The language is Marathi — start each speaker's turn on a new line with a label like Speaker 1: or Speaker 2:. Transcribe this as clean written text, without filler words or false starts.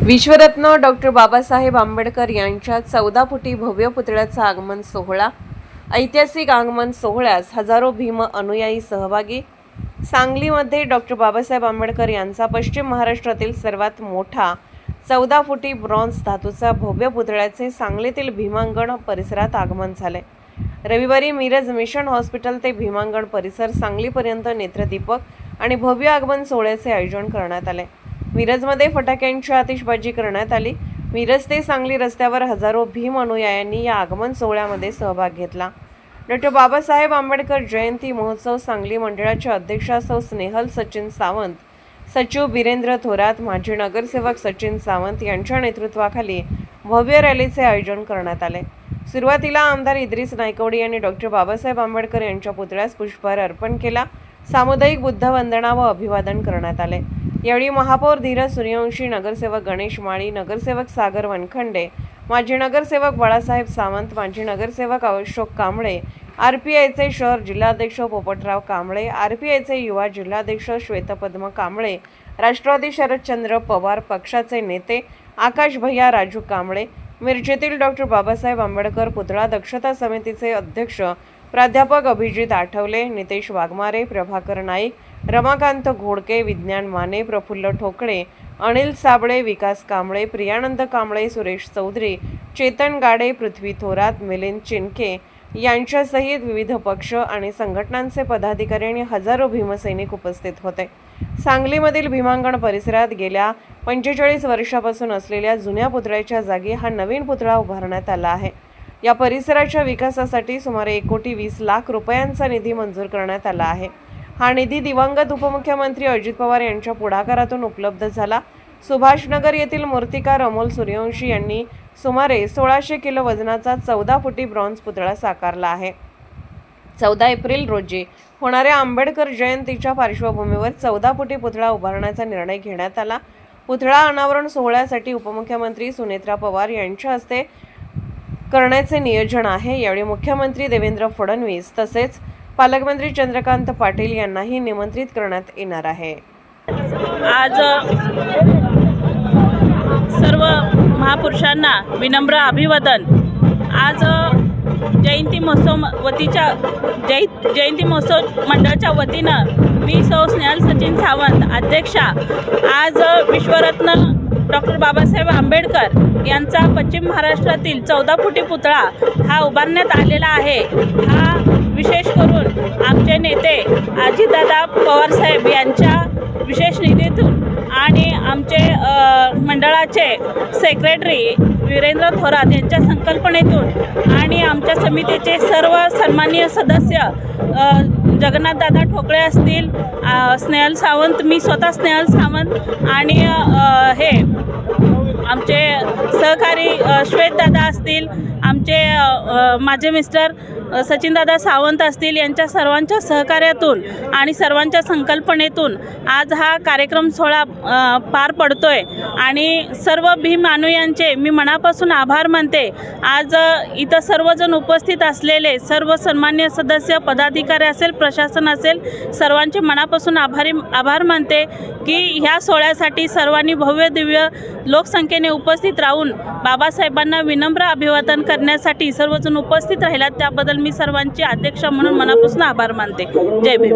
Speaker 1: विश्वरत्न डॉक्टर बाबासाहेब आंबेडकर यांच्या 14 फुटी भव्य पुतळ्याचा आगमन सोहळा। ऐतिहासिक आगमन सोहळ्यास हजारो भीम अनुयायी सहभागी। सांगलीमध्ये डॉक्टर बाबासाहेब आंबेडकर यांचा पश्चिम महाराष्ट्रातील सर्वात मोठा 14 फुटी ब्रॉन्झ धातूचा भव्य पुतळ्याचे सांगलीतील भीमांगण परिसरात आगमन झाले। रविवारी मिरज मिशन हॉस्पिटल ते भीमांगण परिसर सांगलीपर्यंत नेत्रदीपक आणि भव्य आगमन सोहळ्याचे आयोजन करण्यात आले। मिरजमध्ये फटाक्यांची आतिषबाजी करण्यात आली। मिरज ते सांगली रस्त्यावर हजारो भीम अनुयायांनी या आगमन सोहळ्यामध्ये सहभाग घेतला। डॉक्टर बाबासाहेब आंबेडकर जयंती महोत्सव सांगली मंडळाच्या अध्यक्षा सौ स्नेहल सचिन सावंत, सचिव बिरेंद्र थोरात, माजी नगरसेवक सचिन सावंत यांच्या नेतृत्वाखाली भव्य रॅलीचे आयोजन करण्यात आले। सुरुवातीला आमदार इद्रिस नायकवडी यांनी डॉक्टर बाबासाहेब आंबेडकर यांच्या पुतळ्यास पुष्पहार अर्पण केला। सामुदायिक बुद्धवंदना व अभिवादन करण्यात आले। यावेळी महापौर धीरज सूर्यवंशी, नगरसेवक गणेश माळी, नगरसेवक सागर वनखंडे, माजी नगरसेवक बाळासाहेब सावंत, माजी नगरसेवक अशोक कांबळे, आरपीआयचे शहर जिल्हाध्यक्ष पोपटराव कांबळे, आरपीआयचे युवा जिल्हाध्यक्ष श्वेतपद्म कांबळे, राष्ट्रवादी शरदचंद्र पवार पक्षाचे नेते आकाश भैया राजू कांबळे, मिरजेतील डॉक्टर बाबासाहेब आंबेडकर पुतळा दक्षता समितीचे अध्यक्ष प्राध्यापक अभिजित आठवले, नितेश वाघमारे, प्रभाकर नाईक, रमाकांत घोडके, विज्ञान माने, प्रफुल्ल ठोकळे, अनिल साबळे, विकास कांबळे, प्रियानंद कांबळे, सुरेश चौधरी, चेतन गाडे, पृथ्वी थोरात, मिलिंद चिनके यांच्यासहित विविध पक्ष आणि संघटनांचे पदाधिकारी आणि हजारो भीमसैनिक उपस्थित होते। सांगलीमधील भीमांगण परिसरात गेल्या 45 वर्षापासून असलेल्या जुन्या पुतळ्याच्या जागी हा नवीन पुतळा उभारण्यात आला आहे। या परिसराच्या विकासासाठी सुमारे 1,20,00,000 रुपयांचा निधी मंजूर करण्यात आला आहे। हा निधी दिवंगत उपमुख्यमंत्री अजित पवार यांच्या पुढाकारातून उपलब्ध झाला। सुभाषनगर येथील मूर्तिकार अमोल सूर्यवंशी यांनी सुमारे 1600 किलो वजनाचा 14 फुटी ब्रॉन्झ पुतळा साकारला आहे। 14 एप्रिल रोजी होणाऱ्या आंबेडकर जयंतीच्या पार्श्वभूमीवर 14 फुटी पुतळा उभारण्याचा निर्णय घेण्यात आला। पुतळा अनावरण सोहळ्यासाठी उपमुख्यमंत्री सुनेत्रा पवार यांच्या हस्ते करण्याचे नियोजन आहे। यावेळी मुख्यमंत्री देवेंद्र फडणवीस तसेच पालकमंत्री चंद्रकांत पाटील यांनाही निमंत्रित करण्यात येणार आहे।
Speaker 2: आज सर्व महापुरुषांना विनम्र अभिवादन। आज जयंती महोत्सव मंडळाच्या वतीनं मी सौ स्नेहल सचिन सावंत अध्यक्षा आज विश्वरत्न डॉक्टर बाबासाहेब आंबेडकर यांचा पश्चिम महाराष्ट्रातील 14 फुटी पुतळा हा उभारण्यात आलेला आहे। हा विशेष करून आमचे नेते अजितदादा पवारसाहेब यांच्या विशेष निधीतून आणि आमचे मंडळाचे सेक्रेटरी वीरेंद्र थोरात यांच्या संकल्पनेतून आणि आमच्या समितीचे सर्व सन्माननीय सदस्य जगन्नाथदादा ठोकळे असतील, स्नेहल सावंत, मी स्वतः स्नेहल सावंत आणि हे आमचे सहकारी श्वेतदादा असतील, आमचे माझे मिस्टर सचिनदादा सावंत असतील, यांच्या सर्वांच्या सहकार्यातून आणि सर्वांच्या संकल्पनेतून आज हा कार्यक्रम सोहळा पार पडतोय आणि सर्व भीम अनुयायांचे मी मनापासून आभार मानते। आज इथं सर्वजण उपस्थित असलेले सर्व सन्माननीय सदस्य, पदाधिकारी असेल, प्रशासन असेल, सर्वांचे मनापासून आभार मानते की ह्या सोहळ्यासाठी सर्वांनी भव्य दिव्य लोकसंख्येने उपस्थित राहून बाबासाहेबांना विनम्र अभिवादन करण्यासाठी सर्वजण उपस्थित राहिलात, त्याबद्दल मी सर्वांची अध्यक्ष म्हणून मनापासून आभार मानते। जय भीम।